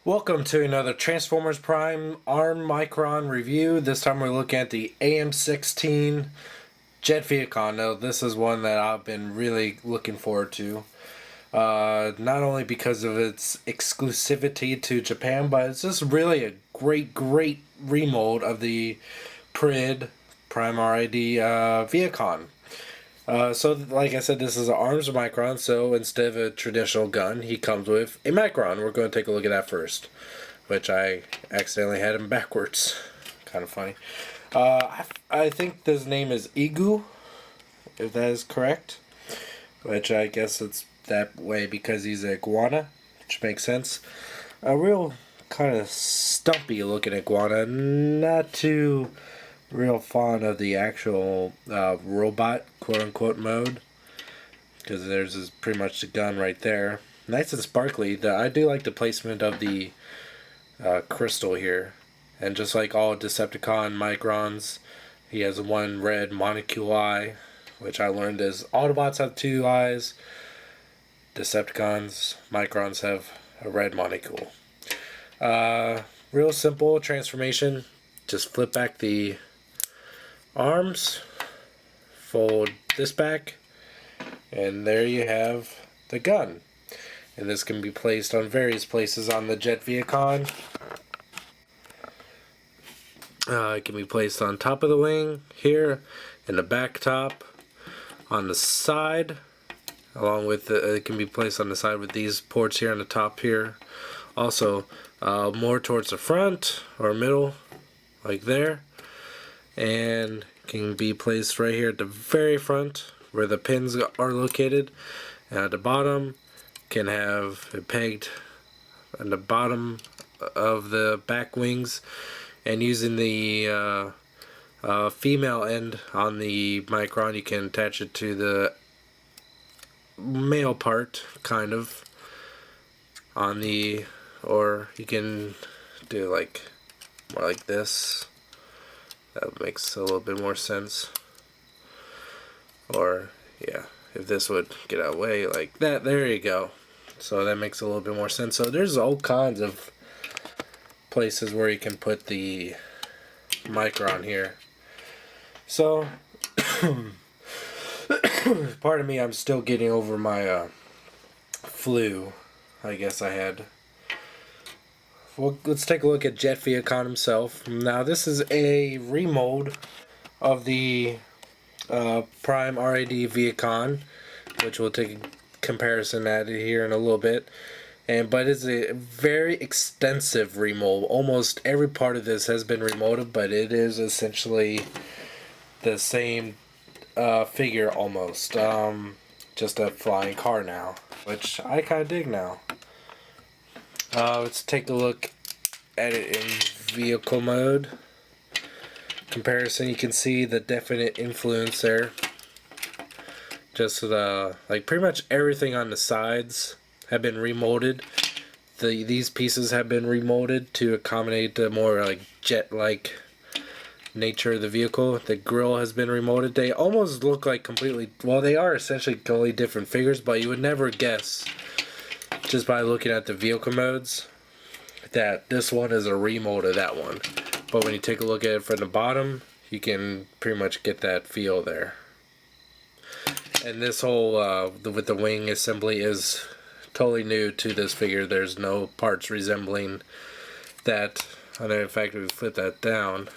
Welcome to another Transformers Prime ARM Micron review. This time we're looking at the AM16 Jet Vehicon. Now this is one that I've been really looking forward to. Not only because of its exclusivity to Japan, but it's just really a great remold of the PRID Prime RID Vehicon. So like I said, this is an ARMS Micron, so instead of a traditional gun, he comes with a Micron. We're going to take a look at that first, which I accidentally had him backwards. Kind of funny. I think his name is Igu, if that is correct, which I guess it's that way because he's a iguana, which makes sense. A real kind of stumpy looking iguana, not too real fond of the actual robot quote-unquote mode, because there's is pretty much the gun right there, nice and sparkly. I do like the placement of the crystal here, and just like all Decepticon Microns, he has one red monocule eye, which I learned is Autobots have two eyes, Decepticons Microns have a red monocule. Real simple transformation. Just flip back the arms, fold this back, and there you have the gun. And this can be placed on various places on the Jet Vehicon. It can be placed on top of the wing here, in the back top, on the side, along with it can be placed on the side with these ports here on the top here. Also more towards the front or middle, like there. And can be placed right here at the very front where the pins are located, and at the bottom can have it pegged on the bottom of the back wings, and using the female end on the Micron you can attach it to the male part, kind of, on the, or you can do like more like this. That makes a little bit more sense. Or, yeah, if this would get out of the way like that, there you go. So that makes a little bit more sense. So there's all kinds of places where you can put the Micron here. So, pardon me, I'm still getting over my flu, I guess I had. Well, let's take a look at Jet Vehicon himself. Now, this is a remold of the Prime RID Vehicon, which we'll take a comparison at it here in a little bit. But it's a very extensive remold. Almost every part of this has been remolded, but it is essentially the same figure almost. Just a flying car now, which I kind of dig now. Let's take a look at it in vehicle mode. Comparison, you can see the definite influence there. Just like pretty much everything on the sides have been remolded. These pieces have been remolded to accommodate the more like jet-like nature of the vehicle. The grille has been remolded. They almost look like completely, well, they are essentially totally different figures, but you would never guess just by looking at the vehicle modes that this one is a remold of that one. But when you take a look at it from the bottom, you can pretty much get that feel there. And this whole with the wing assembly is totally new to this figure. There's no parts resembling that. And in fact, if we flip that down,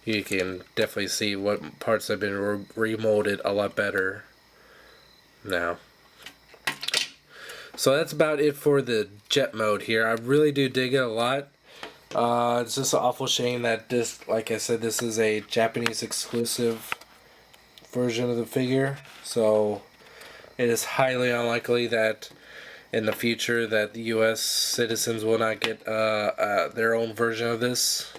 you can definitely see what parts have been remolded a lot better now. So that's about it for the jet mode here. I really do dig it a lot. It's just an awful shame that this, like I said, this is a Japanese exclusive version of the figure. So it is highly unlikely that in the future that the U.S. citizens will not get their own version of this.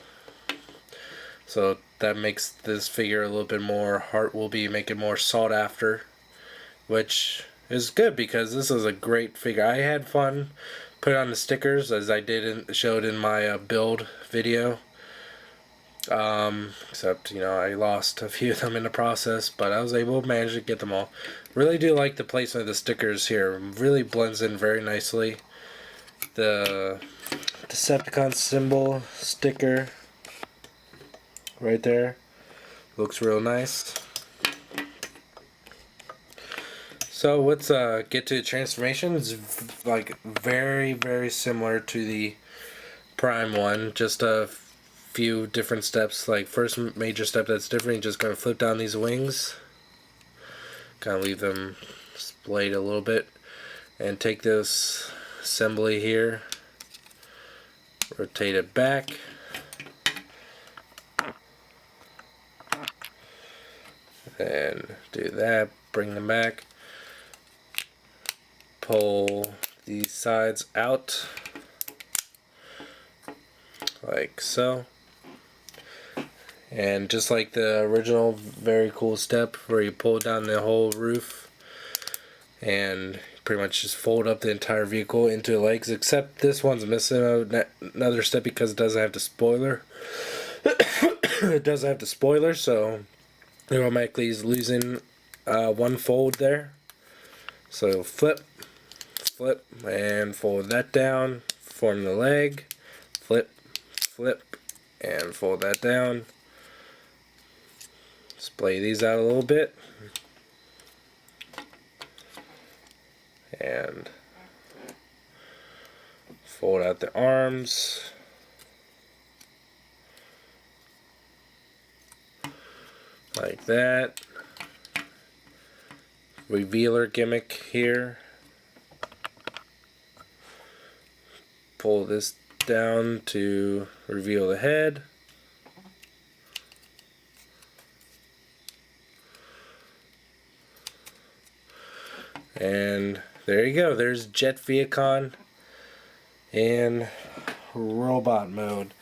So that makes this figure a little bit more, will be making more sought after, which is good because this is a great figure. I had fun putting on the stickers as I showed in my build video. Except, you know, I lost a few of them in the process, but I was able to manage to get them all. Really do like the placement of the stickers here. Really blends in very nicely. the Decepticon symbol sticker right there. Looks real nice. So let's get to the transformation. It's like very similar to the Prime one, just a few different steps. Like first major step that's different, you just kind of flip down these wings, kind of leave them splayed a little bit, and take this assembly here, rotate it back, and do that, bring them back, pull these sides out like so. And just like the original, very cool step where you pull down the whole roof and pretty much just fold up the entire vehicle into the legs, except this one's missing another step because it doesn't have the spoiler. It doesn't have the spoiler, so it automatically is losing one fold there. So flip, and fold that down, form the leg, flip, and fold that down. Splay these out a little bit, and fold out the arms, like that. Revealer gimmick here. Pull this down to reveal the head. And there you go. There's Jet Vehicon in robot mode.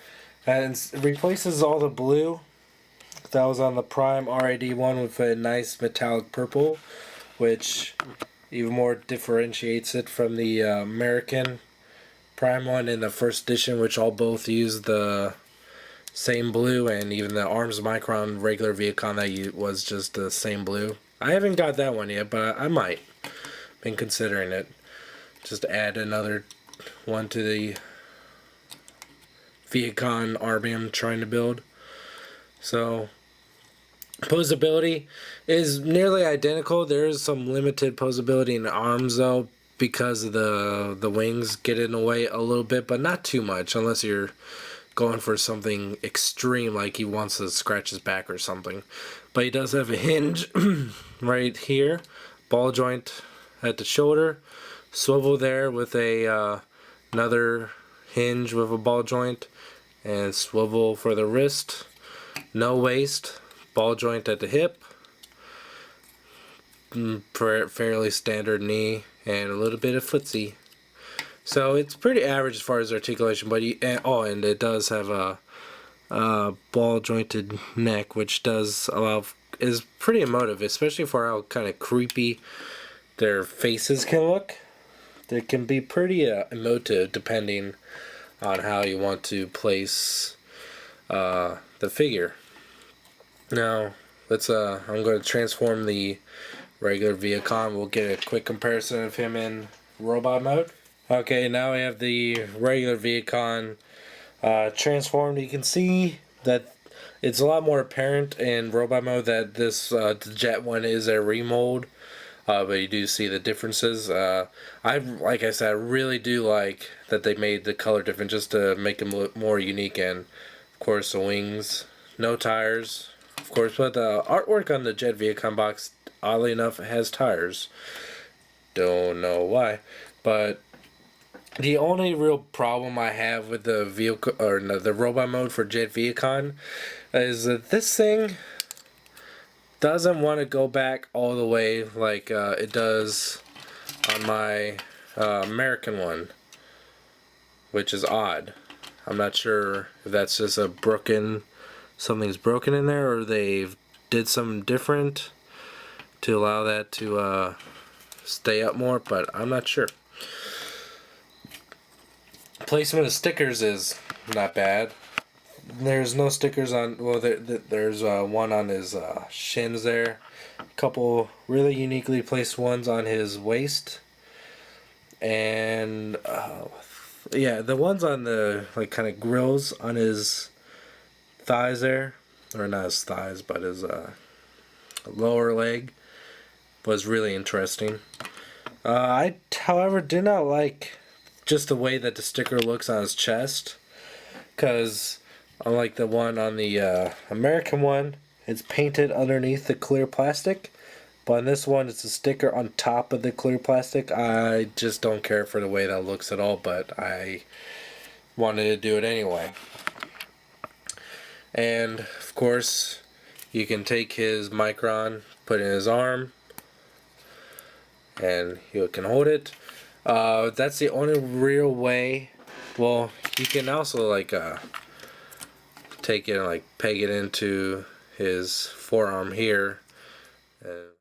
And it replaces all the blue that was on the Prime RAD one with a nice metallic purple, which even more differentiates it from the American Prime one in the first edition, which all both use the same blue, and even the Arms Micron regular Vehicon that was just the same blue. I haven't got that one yet, but I might. Been considering it. Just add another one to the Vehicon army I'm trying to build. So posability is nearly identical. There is some limited posability in the arms though, because of the wings get in the way a little bit, but not too much unless you're going for something extreme like he wants to scratch his back or something. But he does have a hinge right here, ball joint at the shoulder, swivel there with a another hinge with a ball joint, and swivel for the wrist, no waist, ball joint at the hip, fairly standard knee, and a little bit of footsie. So it's pretty average as far as articulation, but and it does have a ball jointed neck, which does is pretty emotive, especially for how kind of creepy their faces can look. They can be pretty emotive depending on how you want to place the figure. Now let's I'm going to transform the regular Vehicon. We'll get a quick comparison of him in robot mode. Okay, now we have the regular Vehicon transformed. You can see that it's a lot more apparent in robot mode that this the Jet one is a remold. But you do see the differences. Like I said, I really do like that they made the color different just to make them look more unique. And of course, the wings, no tires, of course. But the artwork on the Jet Vehicon box, oddly enough, has tires. Don't know why, but the only real problem I have with the vehicle or no, the robot mode for Jet Vehicon is that this thing doesn't want to go back all the way like it does on my American one, which is odd. I'm not sure if that's just something's broken in there, or they've did something different to allow that to stay up more, but I'm not sure. Placement of stickers is not bad. There's no stickers on, well, there's one on his shins there. A couple really uniquely placed ones on his waist. And Yeah, the ones on the like kind of grills on his thighs there, or not his thighs, but his lower leg was really interesting. I, however, did not like just the way that the sticker looks on his chest, because unlike the one on the American one, it's painted underneath the clear plastic. But on this one, it's a sticker on top of the clear plastic. I just don't care for the way that looks at all, but I wanted to do it anyway. And, of course, you can take his Micron, put it in his arm, and you can hold it. That's the only real way. Well, you can also, like, take it and, like, peg it into his forearm here.